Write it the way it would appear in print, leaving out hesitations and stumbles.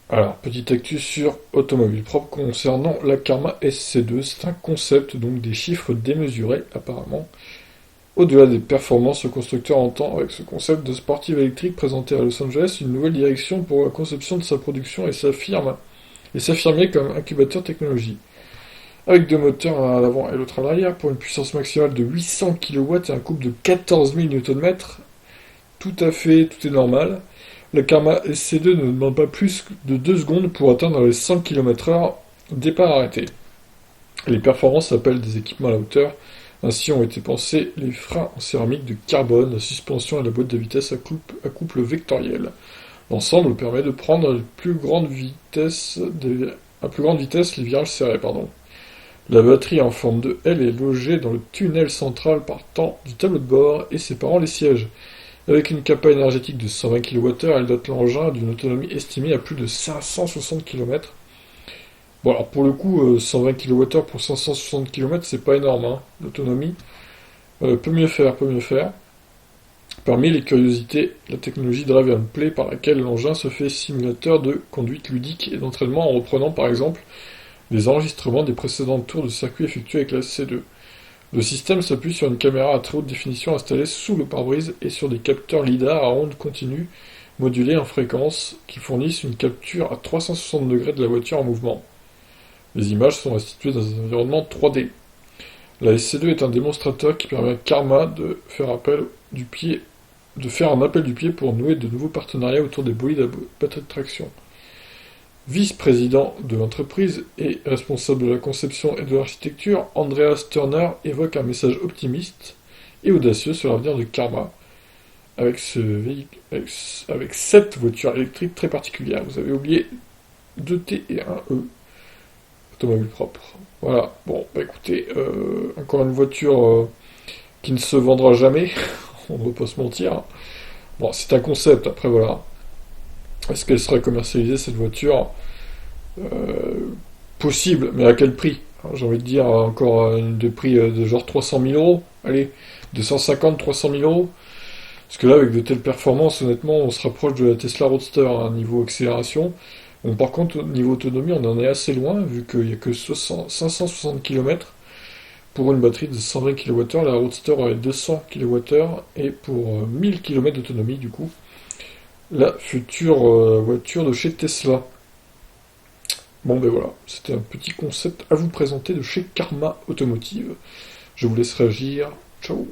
Alors, petite actu sur Automobile Propre concernant la Karma SC2, c'est un concept, donc des chiffres démesurés apparemment. Au-delà des performances, le constructeur entend, avec ce concept de sportive électrique présenté à Los Angeles, une nouvelle direction pour la conception de sa production et s'affirmer comme incubateur technologie. Avec deux moteurs, l'un à l'avant et l'autre à l'arrière, pour une puissance maximale de 800 kW et un couple de 14 000 Nm, tout est normal. Le Karma SC2 ne demande pas plus de 2 secondes pour atteindre les 100 km/h, départ arrêté. Les performances appellent des équipements à la hauteur. Ainsi ont été pensés les freins en céramique de carbone, la suspension et la boîte de vitesse à couple vectoriel. L'ensemble permet de prendre à plus grande vitesse les virages serrés. La batterie en forme de L est logée dans le tunnel central partant du tableau de bord et séparant les sièges. Avec une capa énergétique de 120 kWh, elle dote l'engin d'une autonomie estimée à plus de 560 km. Bon, alors pour le coup, 120 kWh pour 560 km, c'est pas énorme, hein, l'autonomie. Peut mieux faire, peut mieux faire. Parmi les curiosités, la technologie Drive and Play par laquelle l'engin se fait simulateur de conduite ludique et d'entraînement en reprenant par exemple les enregistrements des précédents tours de circuit effectués avec la C2. Le système s'appuie sur une caméra à très haute définition installée sous le pare-brise et sur des capteurs LiDAR à ondes continues modulés en fréquence qui fournissent une capture à 360 degrés de la voiture en mouvement. Les images sont restituées dans un environnement 3D. La SC2 est un démonstrateur qui permet à Karma de faire un appel du pied pour nouer de nouveaux partenariats autour des bolides à batterie de traction. Vice-président de l'entreprise et responsable de la conception et de l'architecture, Andreas Turner évoque un message optimiste et audacieux sur l'avenir de Karma avec cette voiture électrique très particulière. Vous avez oublié 2 T et un E, automobile propre. Voilà, bon, bah écoutez, encore une voiture qui ne se vendra jamais, on ne va pas se mentir. Bon, c'est un concept, après voilà. Est-ce qu'elle sera commercialisée cette voiture? Possible, mais à quel prix? J'ai envie de dire encore de prix de genre 300 000 euros. Allez, 250, 300 000 euros. Parce que là, avec de telles performances, honnêtement, on se rapproche de la Tesla Roadster, hein, niveau accélération. Bon, par contre, au niveau autonomie, on en est assez loin, vu qu'il n'y a que 560 km pour une batterie de 120 kWh. La Roadster est 200 kWh et pour 1000 km d'autonomie, du coup, la future voiture de chez Tesla. Bon ben voilà, c'était un petit concept à vous présenter de chez Karma Automotive. Je vous laisse réagir. Ciao.